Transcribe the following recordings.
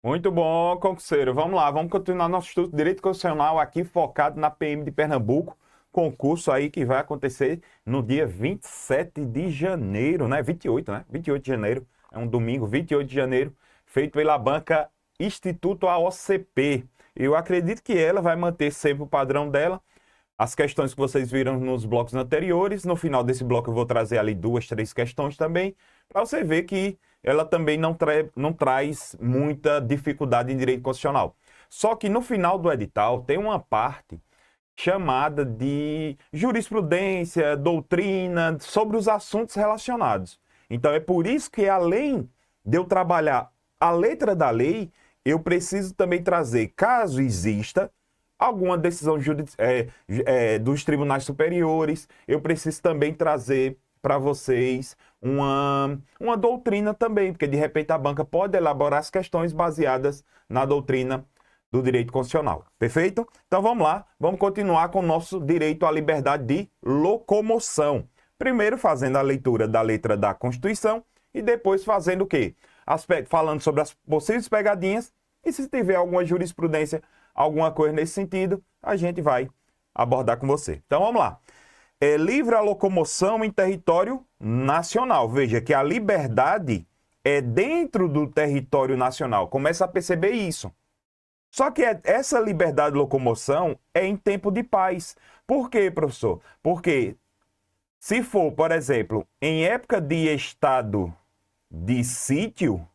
Muito bom, concurseiro. Vamos lá, vamos continuar nosso estudo de Direito Constitucional aqui focado na PM de Pernambuco. Concurso aí que vai acontecer no dia 27 de janeiro, né? 28, né? 28 de janeiro, é um domingo, 28 de janeiro, feito pela banca Instituto AOCP. Eu acredito que ela vai manter sempre o padrão dela. As questões que vocês viram nos blocos anteriores. No final desse bloco eu vou trazer ali 2, 3 questões também, para você ver que ela também não traz muita dificuldade em direito constitucional. Só que no final do edital tem uma parte chamada de jurisprudência, doutrina, sobre os assuntos relacionados. Então é por isso que, além de eu trabalhar a letra da lei, eu preciso também trazer, caso exista alguma decisão dos tribunais superiores, eu preciso também trazer para vocês uma doutrina também, porque de repente a banca pode elaborar as questões baseadas na doutrina do direito constitucional. Perfeito? Então vamos lá, vamos continuar com o nosso direito à liberdade de locomoção. Primeiro fazendo a leitura da letra da Constituição e depois fazendo o quê? Falando sobre as possíveis pegadinhas e se tiver alguma jurisprudência, alguma coisa nesse sentido, a gente vai abordar com você. Então vamos lá. É livre a locomoção em território nacional. Veja que a liberdade é dentro do território nacional. Começa a perceber isso. Só que essa liberdade de locomoção é em tempo de paz. Por quê, professor? Porque se for, por exemplo, em época de estado de sítio,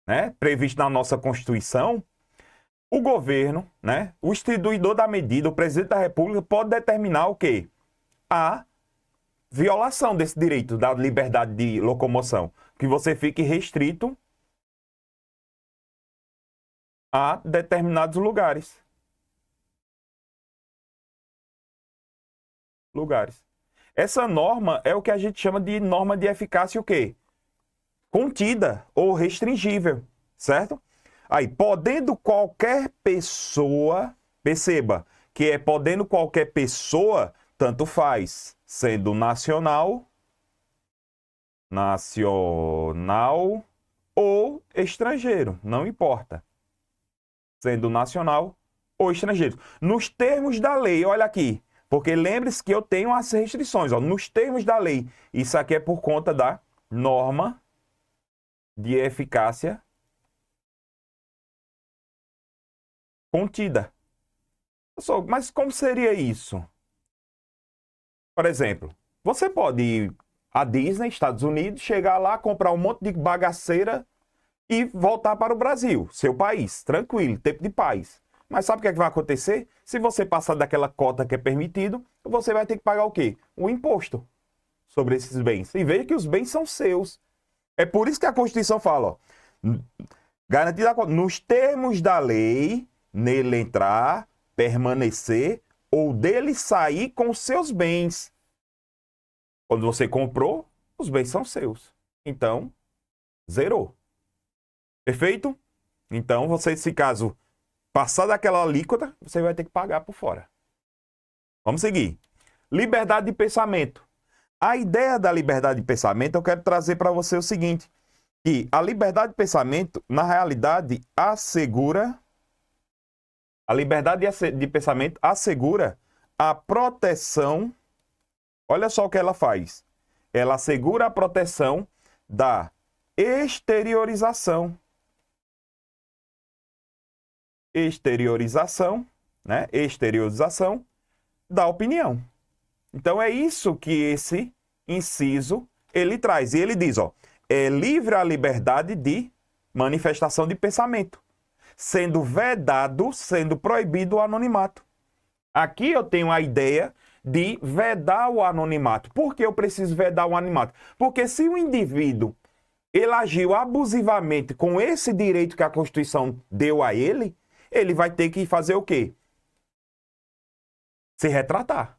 né, previsto na nossa Constituição, o governo, né, o instituidor da medida, o presidente da República, pode determinar o quê? A violação desse direito da liberdade de locomoção, que você fique restrito a determinados lugares. Essa norma é o que a gente chama de norma de eficácia o quê? Contida ou restringível, certo? Aí, podendo qualquer pessoa, perceba que é podendo qualquer pessoa, tanto faz, sendo nacional ou estrangeiro, não importa. Sendo nacional ou estrangeiro. Nos termos da lei, olha aqui, porque lembre-se que eu tenho as restrições, ó, nos termos da lei. Isso aqui é por conta da norma de eficácia contida. Mas como seria isso? Por exemplo, você pode ir à Disney, Estados Unidos, chegar lá, comprar um monte de bagaceira e voltar para o Brasil, seu país, tranquilo, tempo de paz. Mas sabe o que é que vai acontecer? Se você passar daquela cota que é permitido, você vai ter que pagar o quê? Um imposto sobre esses bens. E veja que os bens são seus. É por isso que a Constituição fala, ó, garantida nos termos da lei, nele entrar, permanecer ou dele sair com seus bens. Quando você comprou, os bens são seus. Então, zerou. Perfeito? Então, você, se caso passar daquela alíquota, você vai ter que pagar por fora. Vamos seguir. Liberdade de pensamento. A ideia da liberdade de pensamento, eu quero trazer para você o seguinte, que a liberdade de pensamento, na realidade, assegura... A liberdade de pensamento assegura a proteção... Olha só o que ela faz. Ela assegura a proteção da exteriorização. Né? Exteriorização da opinião. Então é isso que esse inciso ele traz. E ele diz, ó, é livre a liberdade de manifestação de pensamento, sendo vedado, sendo proibido o anonimato. Aqui eu tenho a ideia de vedar o anonimato. Por que eu preciso vedar o anonimato? Porque se o indivíduo ele agiu abusivamente com esse direito que a Constituição deu a ele, ele vai ter que fazer o quê? Se retratar.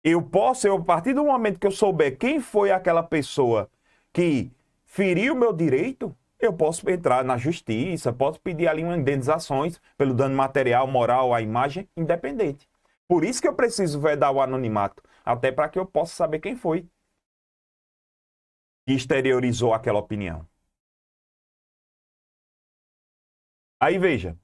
A partir do momento que eu souber quem foi aquela pessoa que feriu o meu direito, eu posso entrar na justiça, posso pedir ali uma indenizações pelo dano material, moral, à imagem, independente. Por isso que eu preciso vedar o anonimato, até para que eu possa saber quem foi que exteriorizou aquela opinião. Aí veja,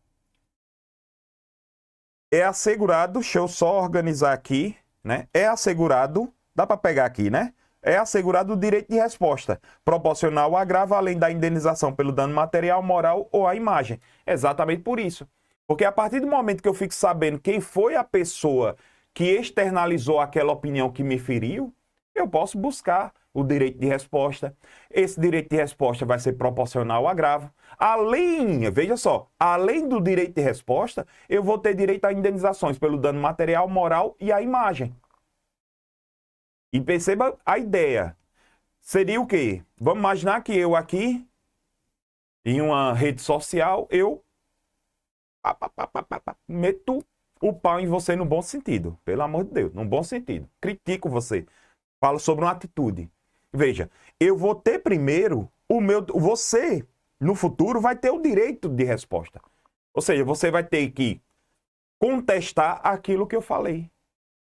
é assegurado, deixa eu só organizar aqui, né? É assegurado, dá para pegar aqui, né? É assegurado o direito de resposta, proporcional ao agravo, além da indenização pelo dano material, moral ou à imagem. Exatamente por isso. Porque a partir do momento que eu fico sabendo quem foi a pessoa que externalizou aquela opinião que me feriu, eu posso buscar o direito de resposta. Esse direito de resposta vai ser proporcional ao agravo. Além, veja só, além do direito de resposta, eu vou ter direito a indenizações pelo dano material, moral e à imagem. E perceba a ideia. Seria o quê? Vamos imaginar que eu aqui, em uma rede social, eu meto o pau em você no bom sentido. Pelo amor de Deus, no bom sentido. Critico você. Falo sobre uma atitude. Veja, eu vou ter primeiro você, no futuro, vai ter o direito de resposta. Ou seja, você vai ter que contestar aquilo que eu falei.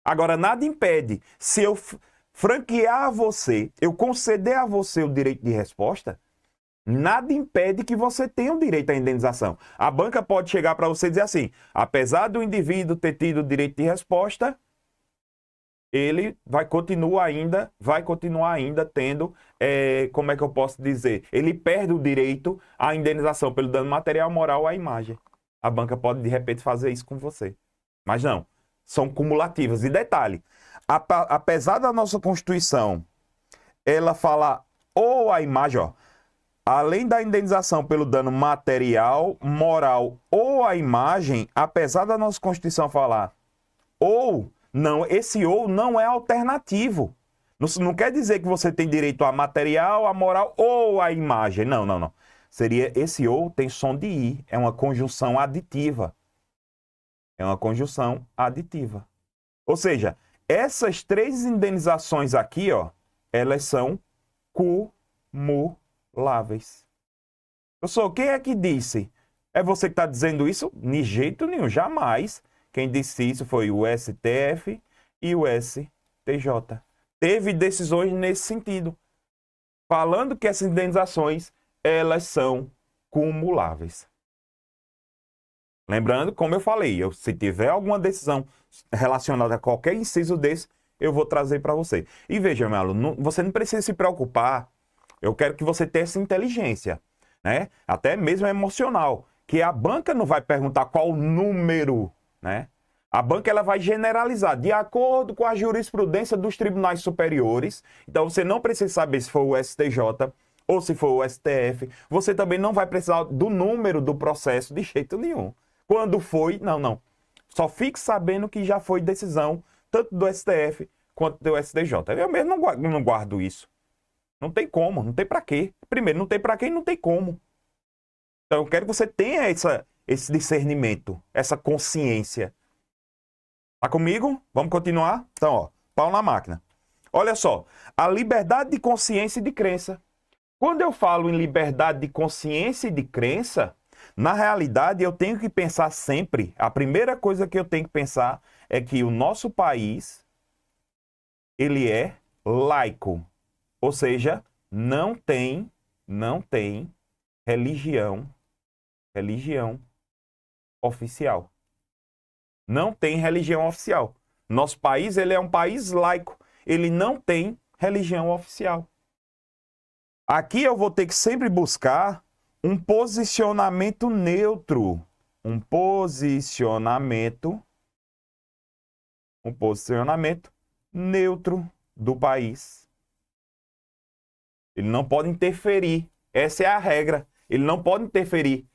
Agora, nada impede, se eu franquear a você, eu conceder a você o direito de resposta, nada impede que você tenha o direito à indenização. A banca pode chegar para você e dizer assim, apesar do indivíduo ter tido o direito de resposta, ele vai continuar ainda tendo, como é que eu posso dizer? Ele perde o direito à indenização pelo dano material, moral ou à imagem. A banca pode, de repente, fazer isso com você. Mas não, são cumulativas. E detalhe, apesar da nossa Constituição, ela fala ou a imagem, ó, além da indenização pelo dano material, moral ou a imagem, apesar da nossa Constituição falar ou, não, esse ou não é alternativo. Não quer dizer que você tem direito a material, a moral ou a imagem. Não, não, não. Seria esse ou tem som de i, é uma conjunção aditiva. É uma conjunção aditiva. Ou seja, essas três indenizações aqui, ó, elas são cumuláveis. Professor, quem é que disse? É você que está dizendo isso? De jeito nenhum, jamais. Quem disse isso foi o STF e o STJ. Teve decisões nesse sentido, falando que essas indenizações, elas são cumuláveis. Lembrando, como eu falei, se tiver alguma decisão relacionada a qualquer inciso desse, eu vou trazer para você. E veja, meu aluno, você não precisa se preocupar, eu quero que você tenha essa inteligência, né? Até mesmo emocional, que a banca não vai perguntar qual número, né? A banca ela vai generalizar de acordo com a jurisprudência dos tribunais superiores. Então você não precisa saber se for o STJ ou se for o STF. Você também não vai precisar do número do processo de jeito nenhum. Quando foi, não. Só fique sabendo que já foi decisão tanto do STF quanto do STJ. Eu mesmo não guardo isso. Não tem como, não tem para quê. Primeiro, não tem para quê e não tem como. Então eu quero que você tenha esse discernimento, essa consciência. Tá comigo? Vamos continuar? Então, ó, pau na máquina. Olha só, a liberdade de consciência e de crença. Quando eu falo em liberdade de consciência e de crença, na realidade eu tenho que pensar sempre, a primeira coisa que eu tenho que pensar é que o nosso país, ele é laico. Ou seja, não tem religião oficial. Não tem religião oficial. Nosso país, ele é um país laico. Ele não tem religião oficial. Aqui eu vou ter que sempre buscar um posicionamento neutro. Um posicionamento neutro do país. Ele não pode interferir. Essa é a regra. Ele não pode interferir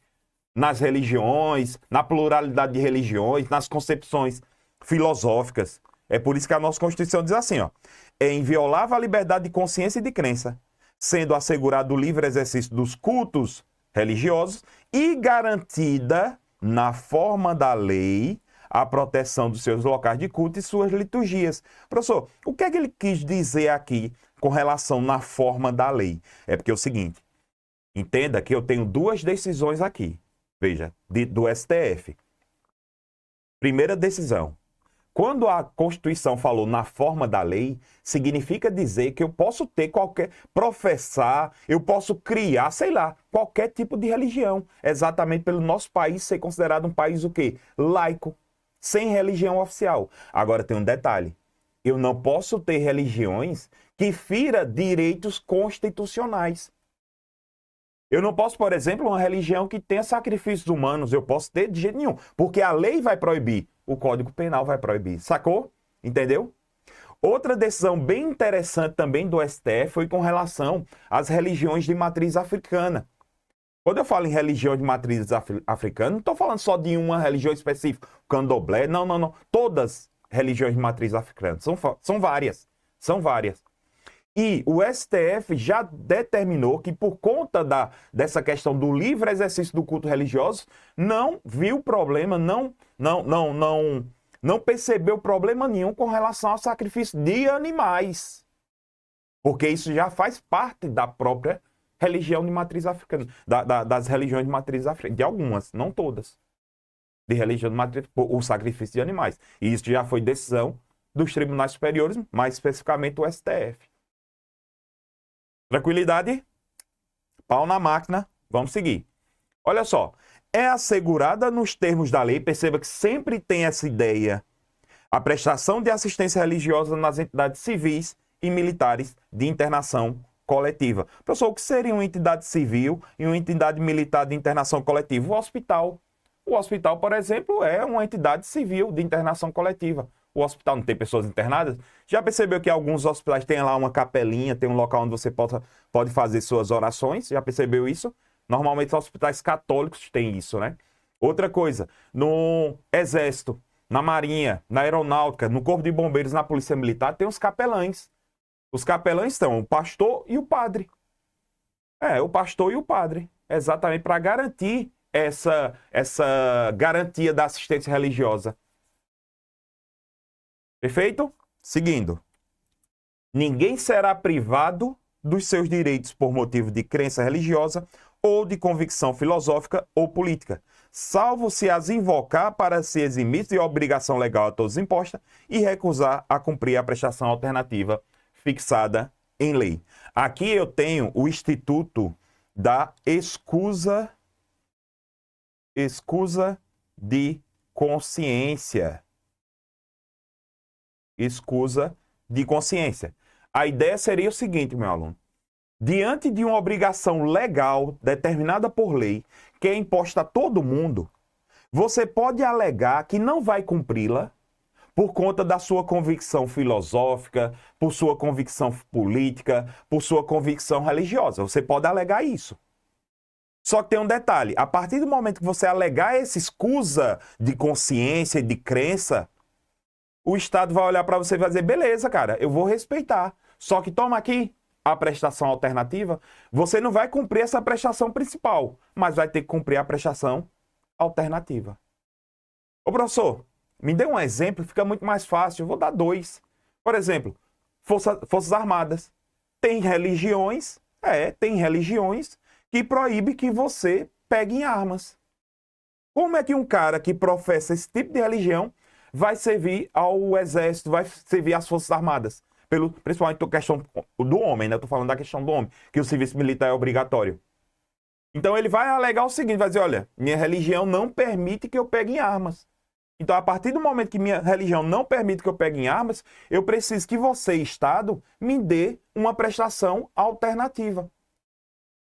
nas religiões, na pluralidade de religiões, nas concepções filosóficas. É por isso que a nossa Constituição diz assim, ó, é inviolável a liberdade de consciência e de crença, sendo assegurado o livre exercício dos cultos religiosos e garantida, na forma da lei, a proteção dos seus locais de culto e suas liturgias. Professor, o que é que ele quis dizer aqui com relação na forma da lei? É porque é o seguinte, entenda que eu tenho duas decisões aqui. Veja, do STF. Primeira decisão. Quando a Constituição falou na forma da lei, significa dizer que eu posso ter professar, eu posso criar, sei lá, qualquer tipo de religião. Exatamente pelo nosso país ser considerado um país o quê? Laico, sem religião oficial. Agora tem um detalhe. Eu não posso ter religiões que fira direitos constitucionais. Eu não posso, por exemplo, uma religião que tenha sacrifícios humanos. Eu posso ter de jeito nenhum, porque a lei vai proibir. O Código Penal vai proibir. Sacou? Entendeu? Outra decisão bem interessante também do STF foi com relação às religiões de matriz africana. Quando eu falo em religião de matriz africana, não estou falando só de uma religião específica, candomblé, não, não, não. Todas religiões de matriz africana. São várias. São várias. E o STF já determinou que, por conta dessa questão do livre exercício do culto religioso, não viu problema, não percebeu problema nenhum com relação ao sacrifício de animais. Porque isso já faz parte da própria religião de matriz africana, das religiões de matriz africana, de algumas, não todas, de religião de matriz, o sacrifício de animais. E isso já foi decisão dos tribunais superiores, mais especificamente o STF. Tranquilidade? Pau na máquina, vamos seguir. Olha só, é assegurada nos termos da lei, perceba que sempre tem essa ideia, a prestação de assistência religiosa nas entidades civis e militares de internação coletiva. Professor, o que seria uma entidade civil e uma entidade militar de internação coletiva? O hospital. O hospital, por exemplo, é uma entidade civil de internação coletiva. O hospital não tem pessoas internadas? Já percebeu que alguns hospitais têm lá uma capelinha, tem um local onde você pode fazer suas orações? Já percebeu isso? Normalmente os hospitais católicos têm isso, né? Outra coisa, no Exército, na Marinha, na Aeronáutica, no Corpo de Bombeiros, na Polícia Militar, tem os capelães. Os capelães são o pastor e o padre. O pastor e o padre. Exatamente para garantir essa garantia da assistência religiosa. Perfeito? Seguindo. Ninguém será privado dos seus direitos por motivo de crença religiosa ou de convicção filosófica ou política, salvo se as invocar para se eximir de obrigação legal a todos imposta e recusar a cumprir a prestação alternativa fixada em lei. Aqui eu tenho o Instituto da Escusa de Consciência. Escusa de consciência. A ideia seria o seguinte, meu aluno. Diante de uma obrigação legal determinada por lei, que é imposta a todo mundo, você pode alegar que não vai cumpri-la por conta da sua convicção filosófica, por sua convicção política, por sua convicção religiosa. Você pode alegar isso. Só que tem um detalhe. A partir do momento que você alegar essa escusa de consciência e de crença, o Estado vai olhar para você e vai dizer, beleza, cara, eu vou respeitar. Só que toma aqui a prestação alternativa, você não vai cumprir essa prestação principal, mas vai ter que cumprir a prestação alternativa. Ô, professor, me dê um exemplo, fica muito mais fácil. Eu vou dar 2. Por exemplo, Forças Armadas. Tem religiões que proíbem que você pegue em armas. Como é que um cara que professa esse tipo de religião vai servir ao exército, vai servir às Forças Armadas? Principalmente a questão do homem, né? Eu tô falando da questão do homem, que o serviço militar é obrigatório. Então ele vai alegar o seguinte, vai dizer, olha, minha religião não permite que eu pegue em armas. Então, a partir do momento que minha religião não permite que eu pegue em armas, eu preciso que você, Estado, me dê uma prestação alternativa.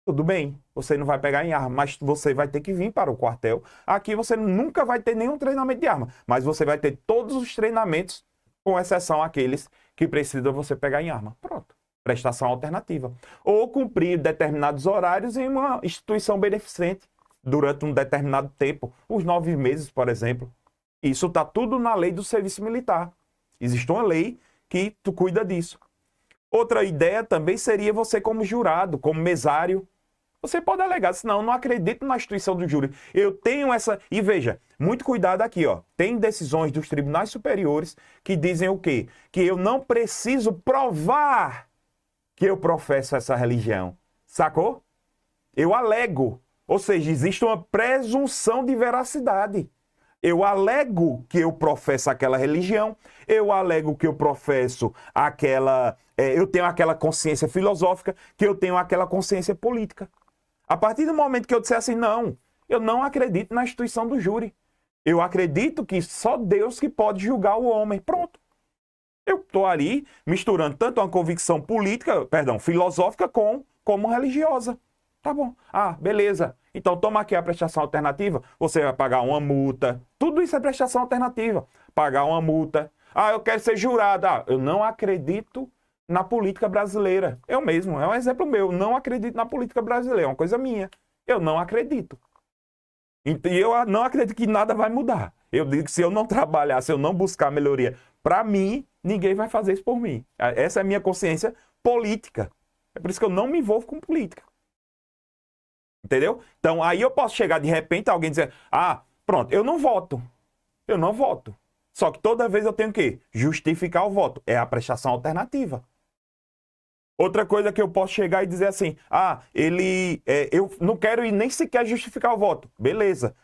Tudo bem, você não vai pegar em arma, mas você vai ter que vir para o quartel. Aqui você nunca vai ter nenhum treinamento de arma, mas você vai ter todos os treinamentos, com exceção àqueles que precisam você pegar em arma. Pronto, prestação alternativa. Ou cumprir determinados horários em uma instituição beneficente durante um determinado tempo, os 9 meses, por exemplo. Isso está tudo na lei do serviço militar. Existe uma lei que cuida disso. Outra ideia também seria você como jurado, como mesário. Você pode alegar, senão eu não acredito na instituição do júri. Eu tenho essa... E veja, muito cuidado aqui, ó. Tem decisões dos tribunais superiores que dizem o quê? Que eu não preciso provar que eu professo essa religião. Sacou? Eu alego. Ou seja, existe uma presunção de veracidade. Eu alego que eu professo aquela religião, eu alego que eu professo aquela... eu tenho aquela consciência filosófica, que eu tenho aquela consciência política. A partir do momento que eu disser assim, não, eu não acredito na instituição do júri. Eu acredito que só Deus que pode julgar o homem. Pronto. Eu estou ali misturando tanto uma convicção política, filosófica como religiosa. Tá bom. Ah, beleza. Então toma aqui a prestação alternativa. Você vai pagar uma multa. Tudo isso é prestação alternativa. Pagar uma multa. Ah, eu quero ser jurado. Ah, eu não acredito na política brasileira. Eu mesmo, é um exemplo meu. Não acredito na política brasileira. É uma coisa minha. Eu não acredito. E eu não acredito que nada vai mudar. Eu digo que se eu não trabalhar, se eu não buscar melhoria para mim, ninguém vai fazer isso por mim. Essa é a minha consciência política. É por isso que eu não me envolvo com política. Entendeu? Então, aí eu posso chegar de repente alguém dizer, ah, pronto, eu não voto. Eu não voto. Só que toda vez eu tenho que justificar o voto. É a prestação alternativa. Outra coisa que eu posso chegar e dizer assim, ah, eu não quero ir nem sequer justificar o voto. Beleza.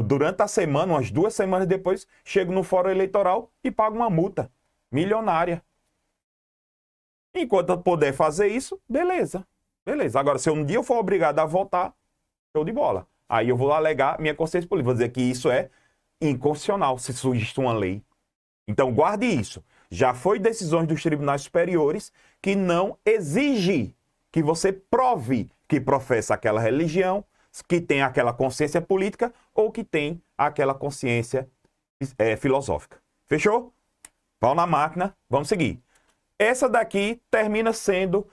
Durante a semana, umas 2 semanas depois, chego no fórum eleitoral e pago uma multa milionária. Enquanto eu puder fazer isso, beleza. Beleza. Agora, se um dia eu for obrigado a votar, show de bola. Aí eu vou alegar minha consciência política. Vou dizer que isso é inconstitucional, se surgisse uma lei. Então, guarde isso. Já foi decisões dos tribunais superiores que não exige que você prove que professa aquela religião, que tem aquela consciência política ou que tem aquela consciência filosófica. Fechou? Pau na máquina, vamos seguir. Essa daqui termina sendo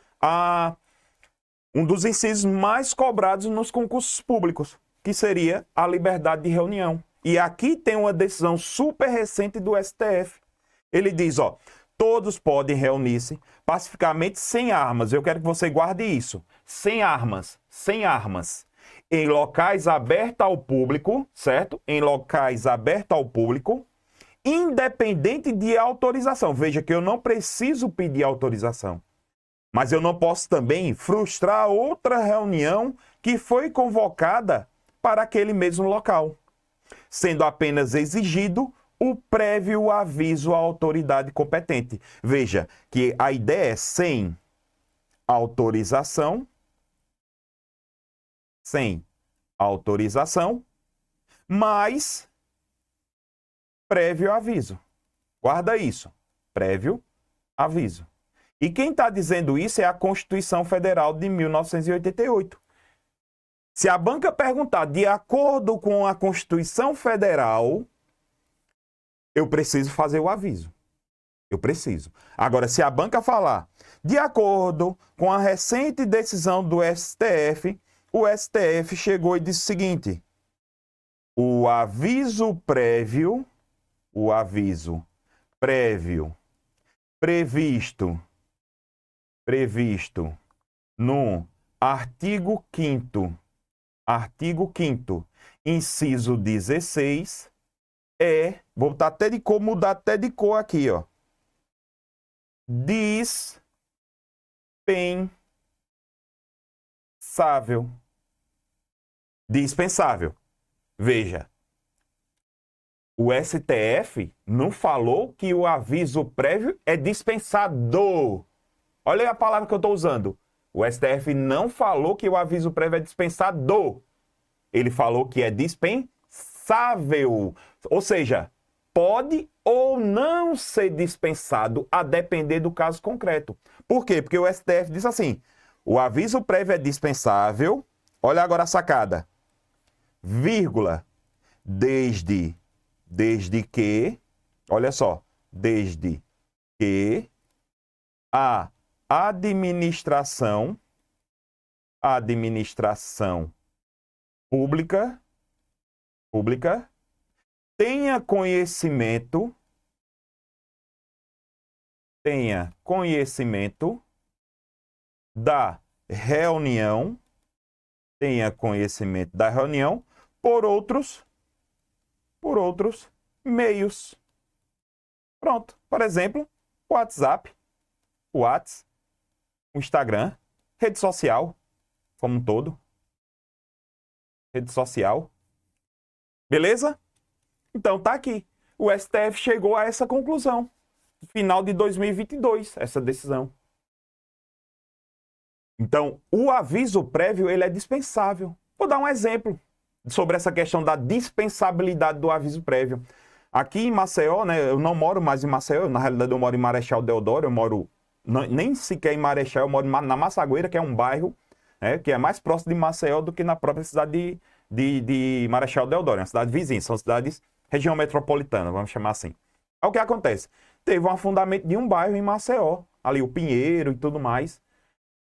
um dos incisos mais cobrados nos concursos públicos, que seria a liberdade de reunião. E aqui tem uma decisão super recente do STF. Ele diz, ó, todos podem reunir-se pacificamente sem armas. Eu quero que você guarde isso. Sem armas, em locais abertos ao público, certo? Em locais abertos ao público, independente de autorização. Veja que eu não preciso pedir autorização. Mas eu não posso também frustrar outra reunião que foi convocada para aquele mesmo local, sendo apenas exigido o prévio aviso à autoridade competente. Veja que a ideia é sem autorização, mas prévio aviso. Guarda isso, prévio aviso. E quem está dizendo isso é a Constituição Federal de 1988. Se a banca perguntar de acordo com a Constituição Federal, eu preciso fazer o aviso. Eu preciso. Agora, se a banca falar de acordo com a recente decisão do STF, o STF chegou e disse o seguinte: o aviso prévio previsto no artigo 5º, inciso 16, vou botar até de cor, mudar até de cor aqui, ó. Dispensável. Veja, o STF não falou que o aviso prévio é dispensado. Olha aí a palavra que eu estou usando. O STF não falou que o aviso prévio é dispensado. Ele falou que é dispensável. Ou seja, pode ou não ser dispensado a depender do caso concreto. Por quê? Porque o STF diz assim, o aviso prévio é dispensável, olha agora a sacada, vírgula, desde que, olha só, desde que a administração pública tenha conhecimento da reunião, por outros meios. Pronto. Por exemplo, WhatsApp, o Instagram, rede social, como um todo. Rede social. Beleza? Então tá aqui. O STF chegou a essa conclusão. Final de 2022, essa decisão. Então, o aviso prévio, ele é dispensável. Vou dar um exemplo sobre essa questão da dispensabilidade do aviso prévio. Aqui em Maceió, né, eu não moro mais em Maceió, na realidade eu moro em Marechal Deodoro, eu moro nem sequer em Marechal, eu moro na Massagueira, que é um bairro, né, que é mais próximo de Maceió do que na própria cidade de Marechal Deodoro, é uma cidade vizinha, são cidades região metropolitana, vamos chamar assim. Aí o que acontece? Teve um afundamento de um bairro em Maceió, ali o Pinheiro e tudo mais.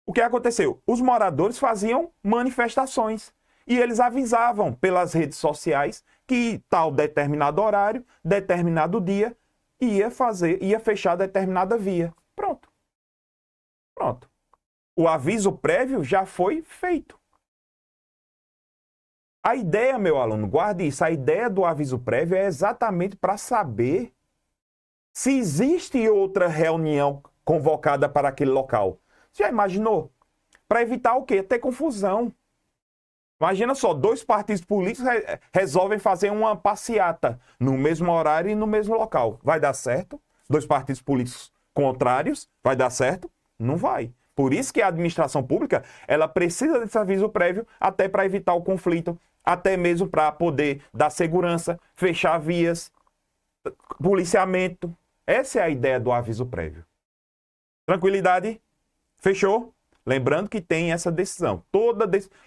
O que aconteceu? Os moradores faziam manifestações e eles avisavam pelas redes sociais que tal determinado horário, determinado dia, ia fechar determinada via. Pronto. Pronto. O aviso prévio já foi feito. A ideia, meu aluno, guarde isso, a ideia do aviso prévio é exatamente para saber se existe outra reunião convocada para aquele local. Você já imaginou? Para evitar o quê? Ter confusão. Imagina só, dois partidos políticos resolvem fazer uma passeata no mesmo horário e no mesmo local. Vai dar certo? Dois partidos políticos contrários, vai dar certo? Não vai. Por isso que a administração pública, ela precisa desse aviso prévio até para evitar o conflito, até mesmo para poder dar segurança, fechar vias, policiamento. Essa é a ideia do aviso prévio. Tranquilidade? Fechou? Lembrando que tem essa decisão.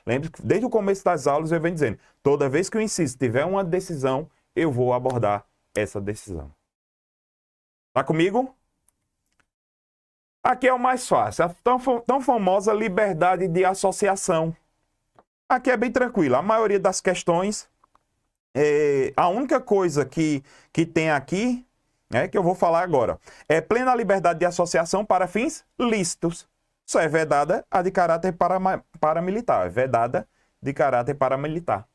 Lembre que desde o começo das aulas eu venho dizendo, toda vez que o inciso tiver uma decisão, eu vou abordar essa decisão. Tá comigo? Aqui é o mais fácil, a tão famosa liberdade de associação. Aqui é bem tranquilo, a maioria das questões, a única coisa que tem aqui, que eu vou falar agora, é plena liberdade de associação para fins lícitos. Só é vedada a de caráter paramilitar. É vedada de caráter paramilitar.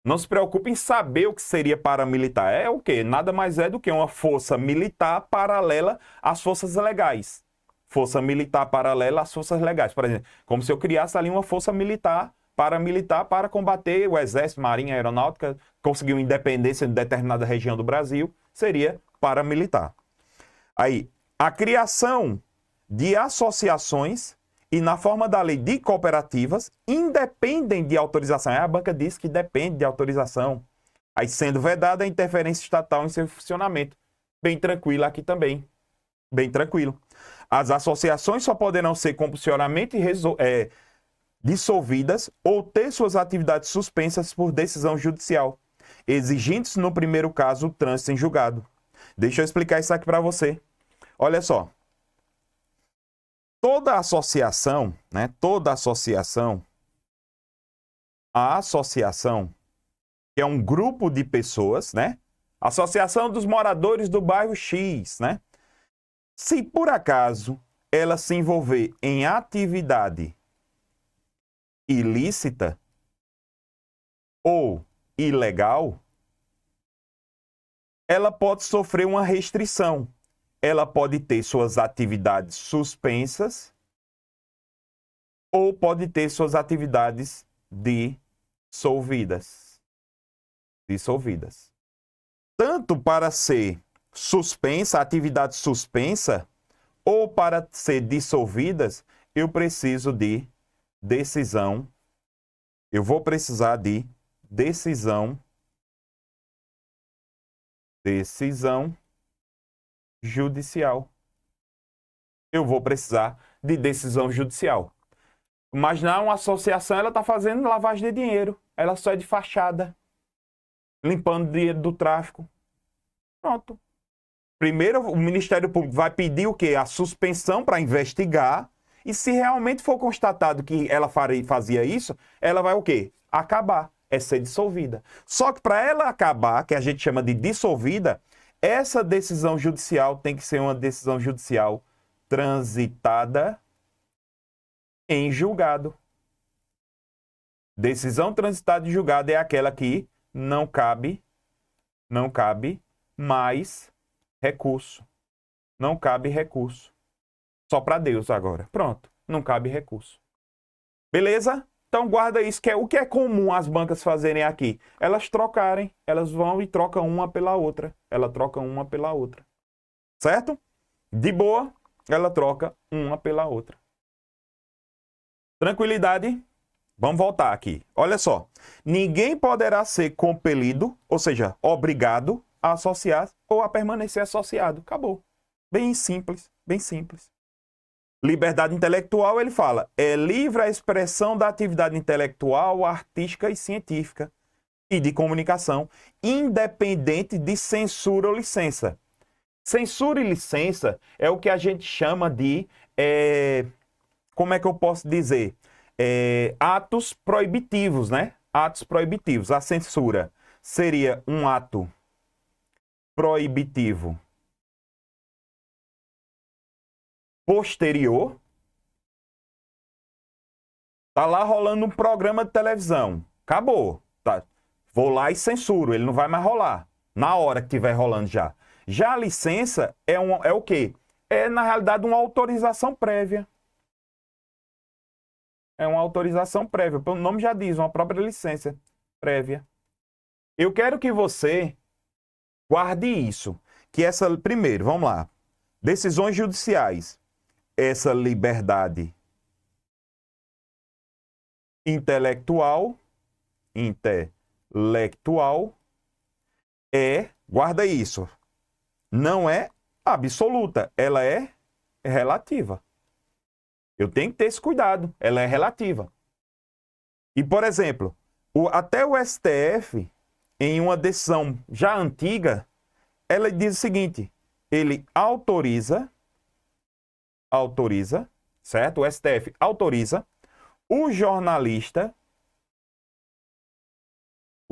Não se preocupe em saber o que seria paramilitar. É o quê? Nada mais é do que uma força militar paralela às forças legais. Força militar paralela às forças legais. Por exemplo, como se eu criasse ali uma força militar, paramilitar, para combater o exército, marinha, aeronáutica, conseguir uma independência em determinada região do Brasil, seria paramilitar. Aí, a criação de associações e na forma da lei de cooperativas independem de autorização. A banca diz que depende de autorização. Aí sendo vedada a interferência estatal em seu funcionamento. Bem tranquilo aqui também. Bem tranquilo. As associações só poderão ser compulsoriamente dissolvidas ou ter suas atividades suspensas por decisão judicial, exigindo-se no primeiro caso o trânsito em julgado. Deixa eu explicar isso aqui para você. Olha só. Toda associação, a associação, que é um grupo de pessoas, né? Associação dos moradores do bairro X, né? Se por acaso ela se envolver em atividade ilícita ou ilegal, ela pode sofrer uma restrição. Ela pode ter suas atividades suspensas ou pode ter suas atividades dissolvidas. Tanto para ser suspensa, atividade suspensa, ou para ser dissolvidas, eu preciso de decisão. Eu vou precisar de decisão judicial. Eu vou precisar de decisão judicial. Imaginar uma associação, ela está fazendo lavagem de dinheiro. Ela só é de fachada. Limpando dinheiro do tráfico. Pronto. Primeiro, o Ministério Público vai pedir o quê? A suspensão para investigar. E se realmente for constatado que ela fazia isso, ela vai o quê? Acabar. É ser dissolvida. Só que para ela acabar, que a gente chama de dissolvida, essa decisão judicial tem que ser uma decisão judicial transitada em julgado. Decisão transitada em julgado é aquela que não cabe mais recurso. Não cabe recurso. Só para Deus agora. Pronto, não cabe recurso. Beleza? Então guarda isso, que é o que é comum as bancas fazerem aqui. Elas trocarem, elas vão e trocam uma pela outra. Ela troca uma pela outra. Certo? De boa, ela troca uma pela outra. Tranquilidade? Vamos voltar aqui. Olha só. Ninguém poderá ser compelido, ou seja, obrigado a associar ou a permanecer associado. Acabou. Bem simples, bem simples. Liberdade intelectual, ele fala, é livre a expressão da atividade intelectual, artística e científica e de comunicação, independente de censura ou licença. Censura e licença é o que a gente chama de, como é que eu posso dizer? Atos proibitivos, né? Atos proibitivos. A censura seria um ato proibitivo posterior. Tá lá rolando um programa de televisão. Acabou. Tá. Vou lá e censuro. Ele não vai mais rolar. Na hora que estiver rolando já. Já a licença é o quê? É, na realidade, uma autorização prévia. É uma autorização prévia. O nome já diz, uma própria licença prévia. Eu quero que você guarde isso. Que essa, primeiro, vamos lá. Decisões judiciais. Essa liberdade intelectual guarda isso, não é absoluta, ela é relativa. Eu tenho que ter esse cuidado, ela é relativa. E, por exemplo, até o STF, em uma decisão já antiga, ela diz o seguinte, ele autoriza, certo? O STF autoriza o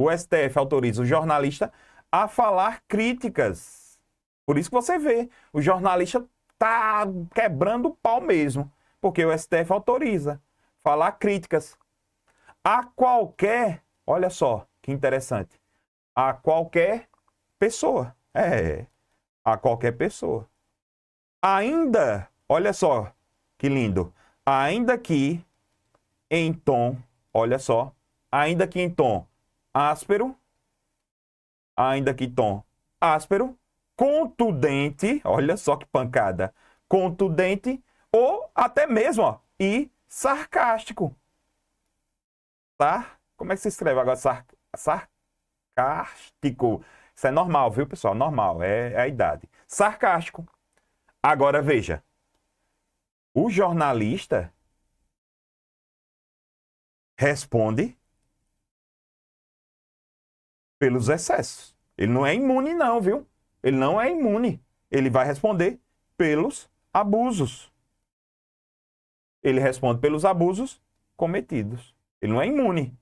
STF autoriza o jornalista a falar críticas. Por isso que você vê, o jornalista tá quebrando o pau mesmo, porque o STF autoriza falar críticas a qualquer, olha só, que interessante, a qualquer pessoa. A qualquer pessoa. Ainda, olha só, que lindo, ainda que em tom, olha só, ainda que em tom áspero, contundente, olha só que pancada, contundente ou até mesmo, ó, e sarcástico. Tá? Como é que se escreve agora? Sarcástico. Isso é normal, viu, pessoal? Normal, é a idade. Sarcástico. Agora veja, o jornalista responde pelos excessos. Ele não é imune não, viu? Ele não é imune. Ele vai responder pelos abusos. Ele responde pelos abusos cometidos. Ele não é imune.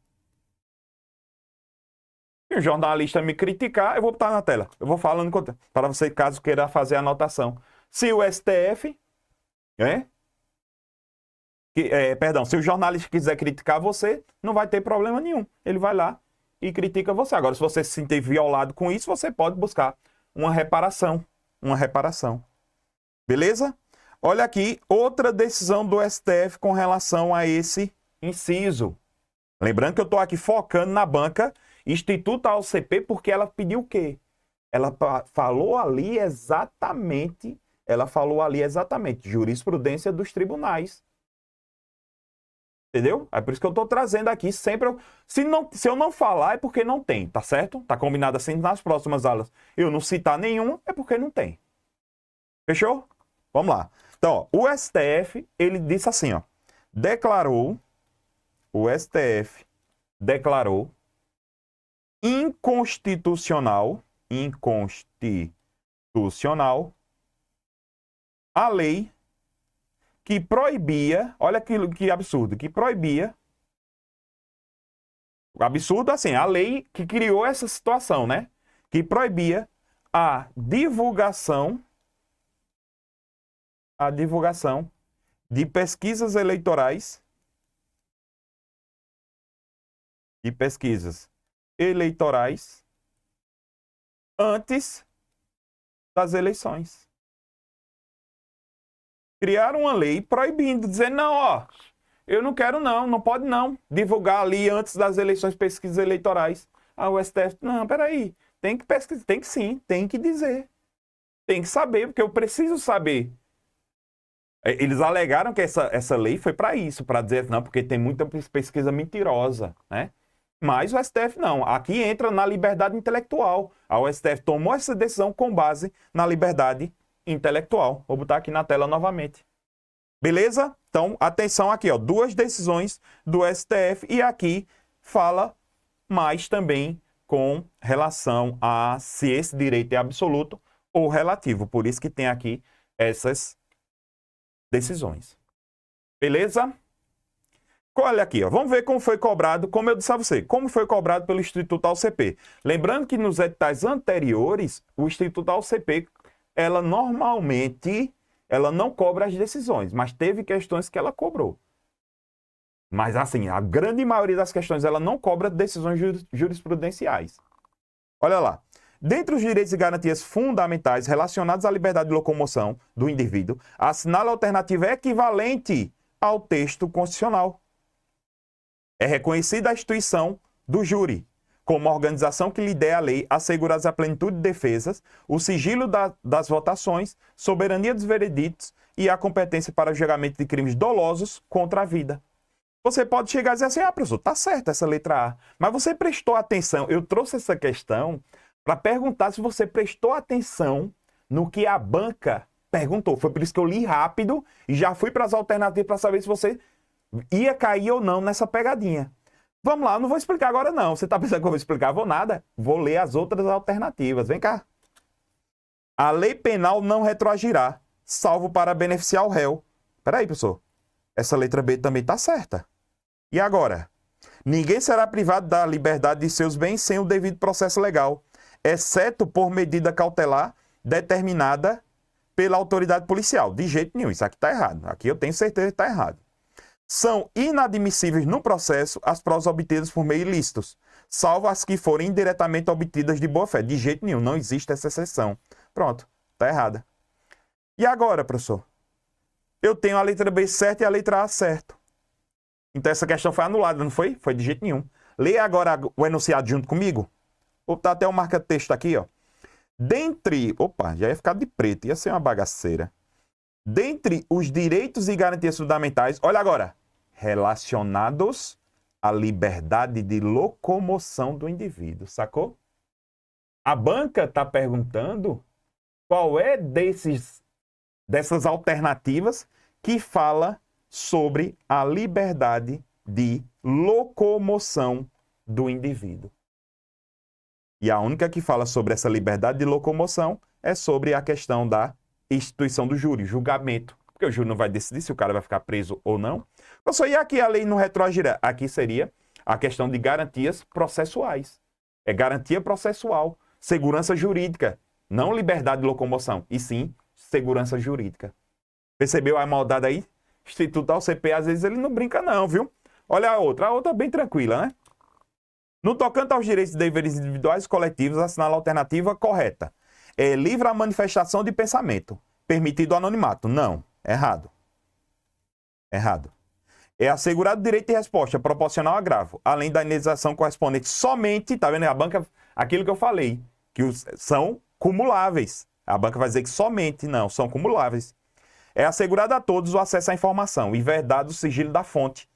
Se um jornalista me criticar, eu vou botar na tela. Eu vou falando para você, caso queira fazer a anotação. Se o STF, se o jornalista quiser criticar você, não vai ter problema nenhum. Ele vai lá e critica você. Agora, se você se sentir violado com isso, você pode buscar uma reparação. Beleza? Olha aqui, outra decisão do STF com relação a esse inciso. Lembrando que eu estou aqui focando na banca Instituto AOCP, porque ela pediu o quê? Ela falou ali exatamente, jurisprudência dos tribunais. Entendeu? É por isso que eu estou trazendo aqui sempre. Se eu não falar, é porque não tem, tá certo? Tá combinado assim nas próximas aulas. Eu não citar nenhum, é porque não tem. Fechou? Vamos lá. Então, ó, o STF, ele disse assim, ó. O STF declarou inconstitucional a lei que proibia, olha que absurdo, que proibia, absurdo assim, a lei que criou essa situação, né? Que proibia a divulgação de pesquisas eleitorais, antes das eleições. Criaram uma lei proibindo, dizendo, não, ó, Eu não quero não pode não divulgar ali antes das eleições pesquisas eleitorais. Ah, o STF, não, peraí, tem que pesquisar, tem que sim, tem que dizer. Tem que saber, porque eu preciso saber. Eles alegaram que essa lei foi para isso, para dizer, não, porque tem muita pesquisa mentirosa, né? Mas o STF não. Aqui entra na liberdade intelectual. O STF tomou essa decisão com base na liberdade intelectual. Vou botar aqui na tela novamente. Beleza? Então, atenção aqui, ó, 2 decisões do STF e aqui fala mais também com relação a se esse direito é absoluto ou relativo. Por isso que tem aqui essas decisões. Beleza? Olha aqui, ó, vamos ver como foi cobrado, como eu disse a você, como foi cobrado pelo Instituto AuCP. Lembrando que nos editais anteriores, o Instituto AuCP, ela normalmente, ela não cobra as decisões, mas teve questões que ela cobrou. Mas assim, a grande maioria das questões, ela não cobra decisões jurisprudenciais. Olha lá. Dentre os direitos e garantias fundamentais relacionados à liberdade de locomoção do indivíduo, assinala a alternativa equivalente ao texto constitucional. É reconhecida a instituição do júri, como organização que lhe dê a lei, asseguradas a plenitude de defesas, o sigilo das votações, soberania dos vereditos e a competência para o julgamento de crimes dolosos contra a vida. Você pode chegar e dizer assim, professor, tá certo essa letra A, mas você prestou atenção, eu trouxe essa questão para perguntar se você prestou atenção no que a banca perguntou. Foi por isso que eu li rápido e já fui para as alternativas para saber se você ia cair ou não nessa pegadinha. Vamos lá, eu não vou explicar agora não. Você está pensando que eu vou explicar? Vou nada. Vou ler as outras alternativas. Vem cá. A lei penal não retroagirá, salvo para beneficiar o réu. Peraí, professor. Essa letra B também está certa. E agora? Ninguém será privado da liberdade de seus bens sem o devido processo legal, exceto por medida cautelar determinada pela autoridade policial. De jeito nenhum. Isso aqui está errado. Aqui eu tenho certeza que está errado. São inadmissíveis no processo as provas obtidas por meio ilícitos, salvo as que forem indiretamente obtidas de boa-fé. De jeito nenhum, não existe essa exceção. Pronto, está errada. E agora, professor? Eu tenho a letra B certa e a letra A certo. Então essa questão foi anulada, não foi? Foi de jeito nenhum. Leia agora o enunciado junto comigo. Vou botar até um marca-texto aqui, ó. Dentre... Opa, já ia ficar de preto, ia ser uma bagaceira. Dentre os direitos e garantias fundamentais, olha agora, relacionados à liberdade de locomoção do indivíduo, sacou? A banca está perguntando qual é dessas alternativas que fala sobre a liberdade de locomoção do indivíduo. E a única que fala sobre essa liberdade de locomoção é sobre a questão da instituição do júri, julgamento. Porque o júri não vai decidir se o cara vai ficar preso ou não. Professor, e aqui a lei não retroagirá? Aqui seria a questão de garantias processuais. É garantia processual, segurança jurídica, não liberdade de locomoção, e sim segurança jurídica. Percebeu a maldade aí? Instituto AuCP, às vezes ele não brinca não, viu? Olha a outra bem tranquila, né? No tocante aos direitos e deveres individuais e coletivos, assinala a alternativa correta. É livre a manifestação de pensamento. Permitido o anonimato. Não. Errado. Errado. É assegurado o direito de resposta proporcional ao agravo, além da indenização correspondente somente, tá vendo? A banca, aquilo que eu falei, que são cumuláveis. A banca vai dizer que somente, não, são cumuláveis. É assegurado a todos o acesso à informação e vedado o sigilo da fonte,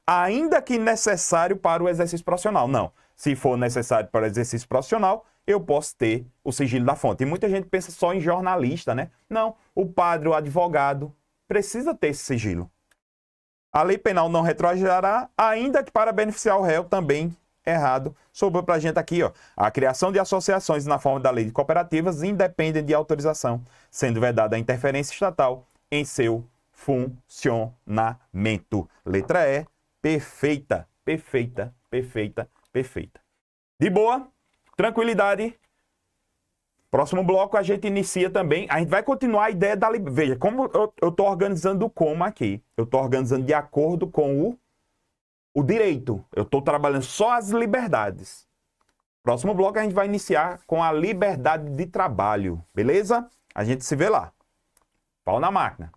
ainda que necessário para o exercício profissional. Não. Se for necessário para o exercício profissional, eu posso ter o sigilo da fonte. E muita gente pensa só em jornalista, né? Não, o padre, o advogado, precisa ter esse sigilo. A lei penal não retroagirá, ainda que para beneficiar o réu também errado. Sobrou para a gente aqui, ó. A criação de associações na forma da lei de cooperativas independe de autorização, sendo vedada a interferência estatal em seu funcionamento. Letra E, perfeita, perfeita, perfeita, perfeita. De boa? Tranquilidade. Próximo bloco a gente inicia também. A gente vai continuar a ideia da liberdade. Veja, como eu estou organizando o como aqui. Eu estou organizando de acordo com o direito. Eu estou trabalhando só as liberdades. Próximo bloco a gente vai iniciar com a liberdade de trabalho. Beleza? A gente se vê lá. Pau na máquina.